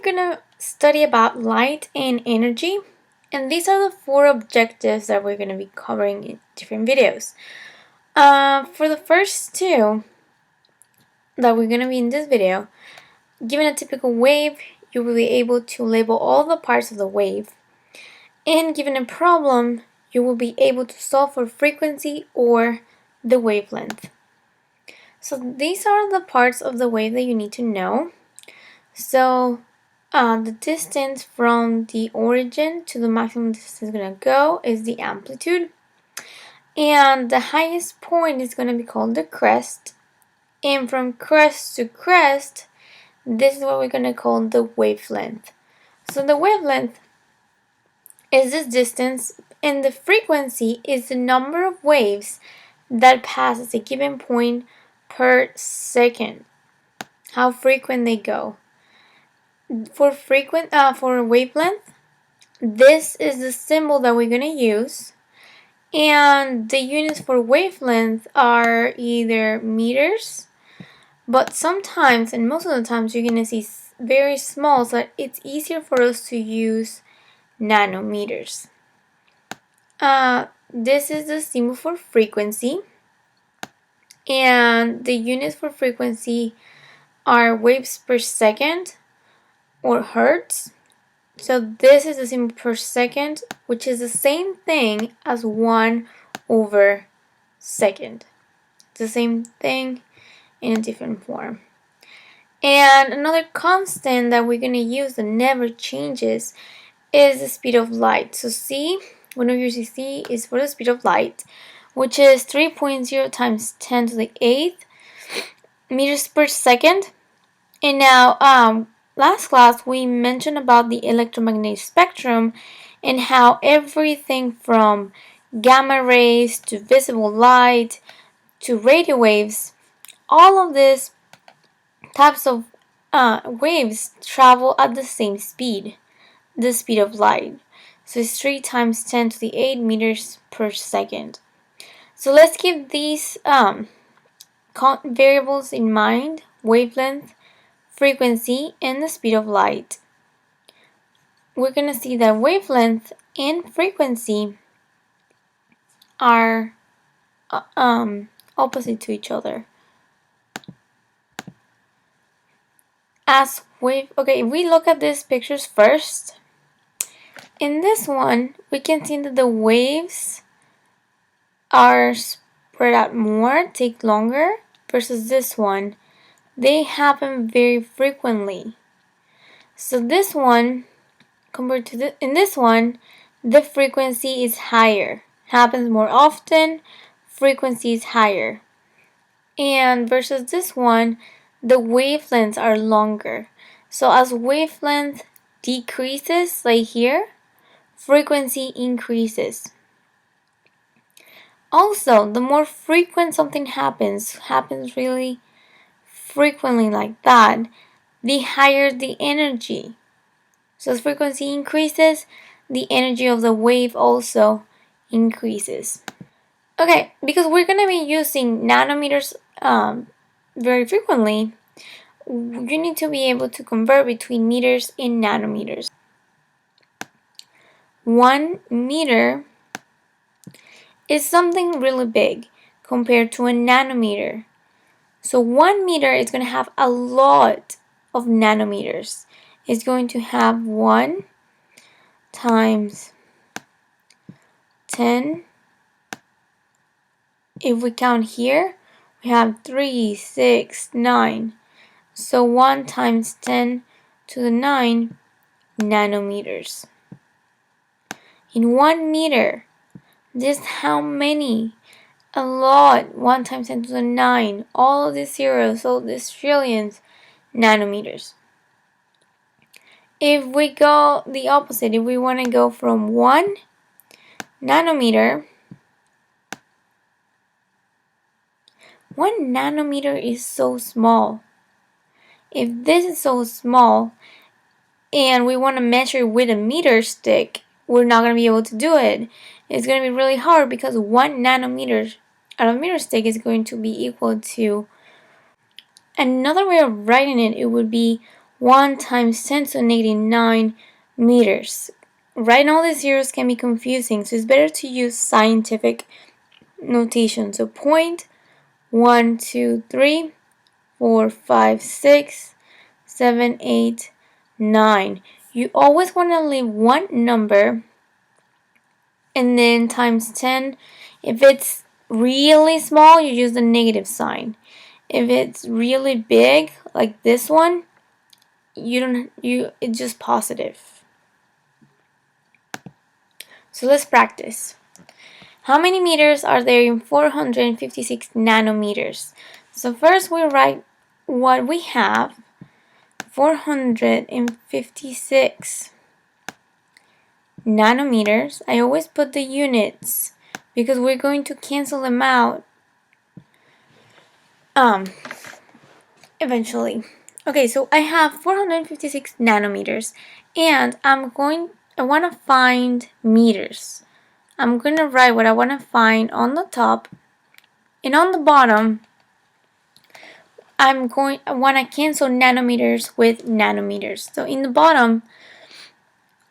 going to study about light and energy, and these are the 4 objectives that we're going to be covering in different videos. For the first 2 that we're going to be in this video, given a typical wave, you will be able to label all the parts of the wave, and given a problem, you will be able to solve for frequency or the wavelength. So these are the parts of the wave that you need to know. So the distance from the origin to the maximum distance it's going to go is the amplitude. And the highest point is going to be called the crest. And from crest to crest, this is what we're going to call the wavelength. So the wavelength is this distance, and the frequency is the number of waves that passes a given point per second. How frequent they go. For wavelength, this is the symbol that we're going to use, and the units for wavelength are either meters, but sometimes, and most of the times, you're going to see very small, so it's easier for us to use nanometers. This is the symbol for frequency, and the units for frequency are waves per second or hertz. So this is the symbol per second, which is the same thing as 1 over second. It's the same thing in a different form. And another constant that we're going to use that never changes is the speed of light. So C, we know usually C is for the speed of light, which is 3.0 times 10 to the 8th meters per second. And now, last class we mentioned about the electromagnetic spectrum and how everything from gamma rays to visible light to radio waves, all of these types of waves travel at the same speed, the speed of light. So it's 3 times 10 to the 8 meters per second. So let's keep these variables in mind: wavelength, frequency, and the speed of light. We're going to see that wavelength and frequency are opposite to each other. Okay, if we look at these pictures first, in this one, we can see that the waves are spread out more, take longer, versus this one. They happen very frequently. So this one, compared to in this one, the frequency is higher. Happens more often, frequency is higher. And versus this one, the wavelengths are longer. So as wavelength decreases, like here, frequency increases. Also, the more frequent something happens really frequently like that, the higher the energy. So as frequency increases, the energy of the wave also increases. Okay, because we're going to be using nanometers very frequently, you need to be able to convert between meters and nanometers. 1 meter is something really big compared to a nanometer. So 1 meter is going to have a lot of nanometers. It's going to have 1 times 10. If we count here, we have 3, 6, 9. So 1 times 10 to the 9 nanometers. In 1 meter, this is how many? A lot. 1 times 10 to the 9. All of these zeros, all these trillions nanometers. If we go the opposite, if we want to go from 1 nanometer, 1 nanometer is so small. If this is so small and we want to measure with a meter stick, we're not going to be able to do it. It's going to be really hard because 1 nanometer out of a meter stick is going to be equal to, another way of writing it, it would be 1 times 10 to the negative 9 meters. Writing all the zeros can be confusing, so it's better to use scientific notation. So 1, 2, 3, 4, 5, 6, 7, 8, 9. You always want to leave one number and then times 10. If it's really small, you use the negative sign. If it's really big, like this one, it's just positive. So let's practice. How many meters are there in 456 nanometers? So first we write what we have, 456 nanometers. I always put the units because we're going to cancel them out eventually. Okay, so I have 456 nanometers and I want to find meters. I'm going to write what I want to find on the top, and on the bottom I want to cancel nanometers with nanometers. So in the bottom,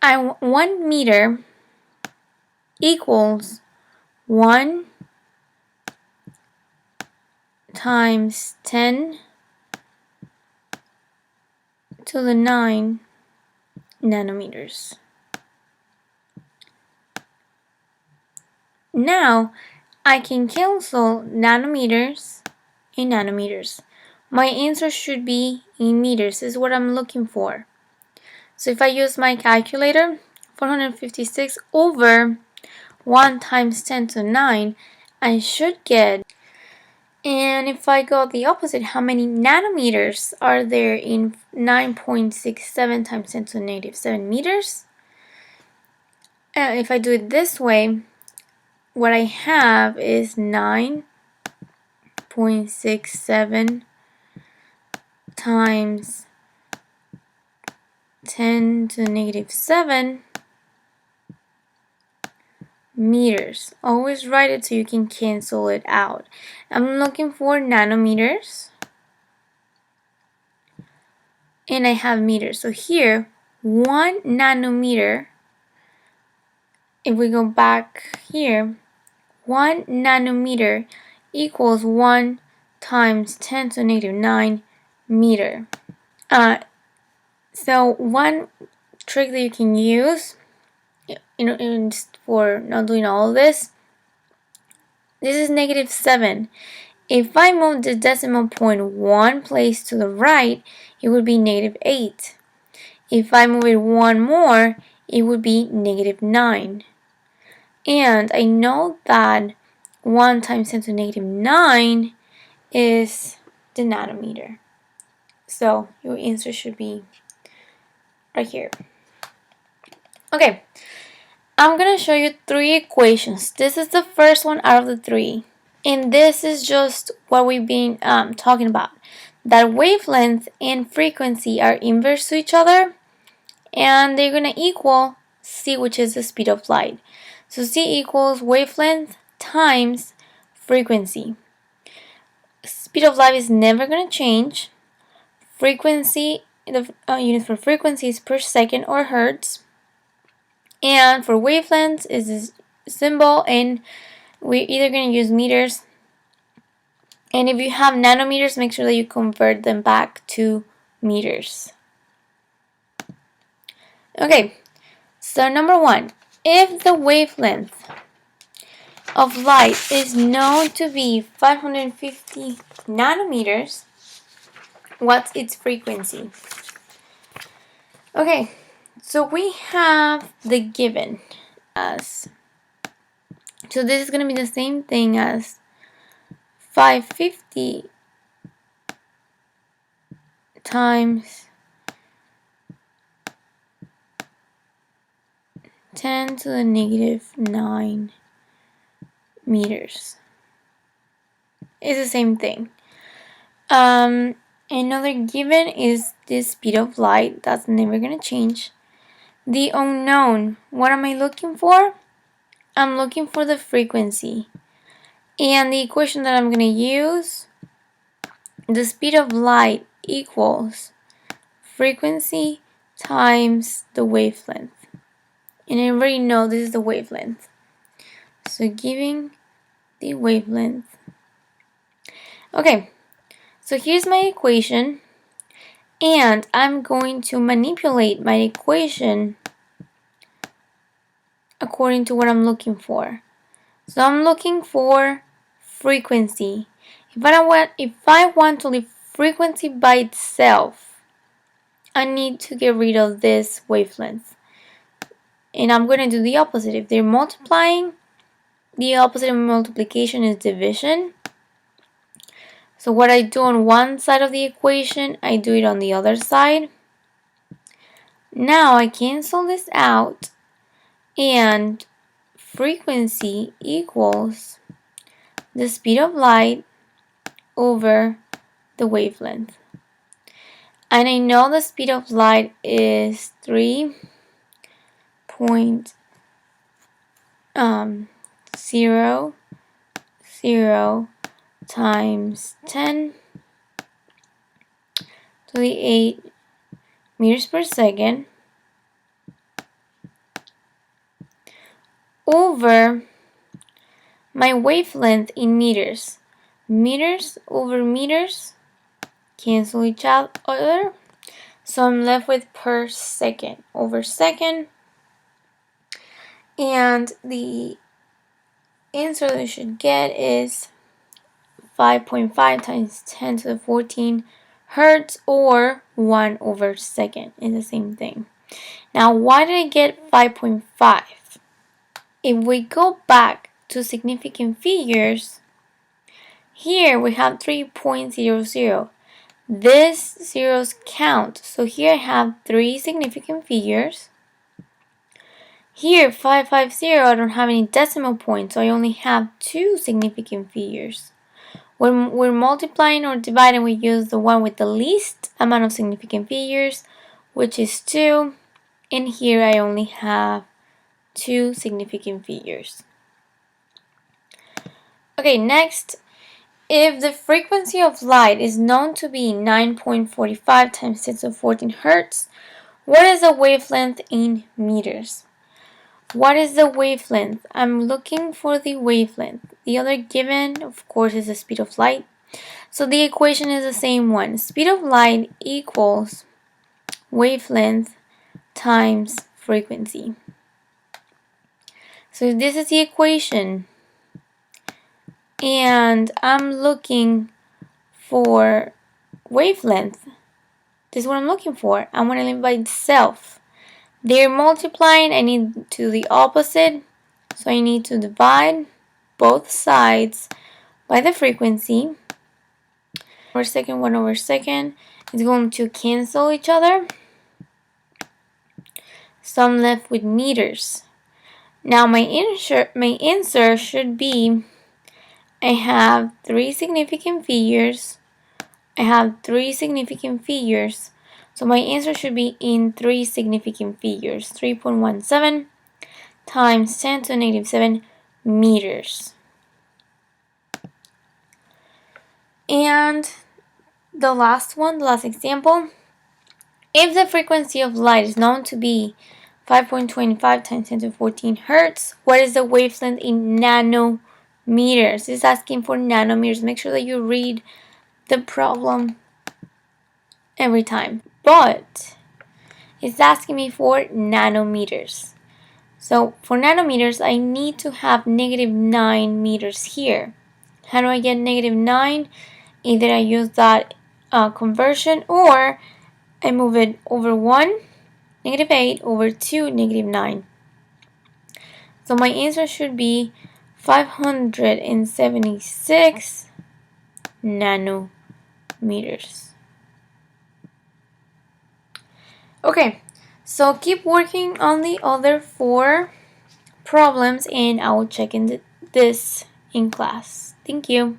1 meter equals 1 times 10 to the 9 nanometers. Now I can cancel nanometers and nanometers. My answer should be in meters. This is what I'm looking for. So if I use my calculator, 456 over 1 times 10 to the 9, I should get. And if I go the opposite, how many nanometers are there in 9.67 times 10 to the negative 7 meters? If I do it this way, what I have is 9.67 times 10 to the negative 7 meters. Always write it so you can cancel it out. I'm looking for nanometers and I have meters. So here, 1 nanometer, if we go back here, 1 nanometer equals 1 times 10 to the negative 9 meter. So one trick that you can use, for not doing all of this is negative 7. If I move the decimal point 1 place to the right, it would be negative 8. If I move it 1 more, it would be negative 9. And I know that 1 times 10 to the negative 9 is the nanometer. So your answer should be right here. Okay, I'm going to show you 3 equations. This is the first one out of the 3. And this is just what we've been talking about. That wavelength and frequency are inverse to each other, and they're going to equal c, which is the speed of light. So c equals wavelength times frequency. Speed of light is never going to change. Frequency, the unit for frequency is per second or hertz. And for wavelengths is this symbol, and we're either going to use meters. And if you have nanometers, make sure that you convert them back to meters. Okay, so number 1, if the wavelength of light is known to be 550 nanometers, what's its frequency? Okay, so we have the given as, so this is going to be the same thing as 550 times 10 to the negative 9 meters. It's the same thing. Another given is the speed of light. That's never going to change. The unknown. What am I looking for? I'm looking for the frequency. And the equation that I'm going to use, the speed of light equals frequency times the wavelength. And I already know this is the wavelength. So giving the wavelength. Okay, so here's my equation. And I'm going to manipulate my equation according to what I'm looking for. So I'm looking for frequency. If I want to leave frequency by itself, I need to get rid of this wavelength. And I'm going to do the opposite. If they're multiplying, the opposite of multiplication is division. So what I do on one side of the equation, I do it on the other side. Now I cancel this out, and frequency equals the speed of light over the wavelength. And I know the speed of light is 3.00 times 10 to the 8 meters per second over my wavelength in meters. Meters over meters cancel each other. So I'm left with per second over second. And the answer that you should get is 5.5 times 10 to the 14 hertz, or 1 over second. It's the same thing. Now, why did I get 5.5? If we go back to significant figures, here we have 3.00. These zeros count. So here I have 3 significant figures. Here, 550, I don't have any decimal points, so I only have 2 significant figures. When we're multiplying or dividing, we use the one with the least amount of significant figures, which is 2. And here I only have 2 significant figures. Okay, next, if the frequency of light is known to be 9.45 times 10 to the 14 hertz, what is the wavelength in meters? What is the wavelength? I'm looking for the wavelength. The other given, of course, is the speed of light. So the equation is the same one. Speed of light equals wavelength times frequency. So this is the equation. And I'm looking for wavelength. This is what I'm looking for. I want to leave by itself. They're multiplying, I need to do the opposite. So I need to divide both sides by the frequency. 1 over second is going to cancel each other. So I'm left with meters. Now my answer should be, I have 3 significant figures. So my answer should be in 3 significant figures. 3.17 times 10 to the negative 7 meters. And the last example. If the frequency of light is known to be 5.25 times 10 to the 14 hertz, what is the wavelength in nanometers? It's asking for nanometers. Make sure that you read the problem every time. But it's asking me for nanometers. So for nanometers, I need to have -9 meters here. How do I get -9? Either I use that conversion, or I move it over 1, -8, over 2, -9. So my answer should be 576 nanometers. Okay, so keep working on the other 4 problems, and I will check in this in class. Thank you.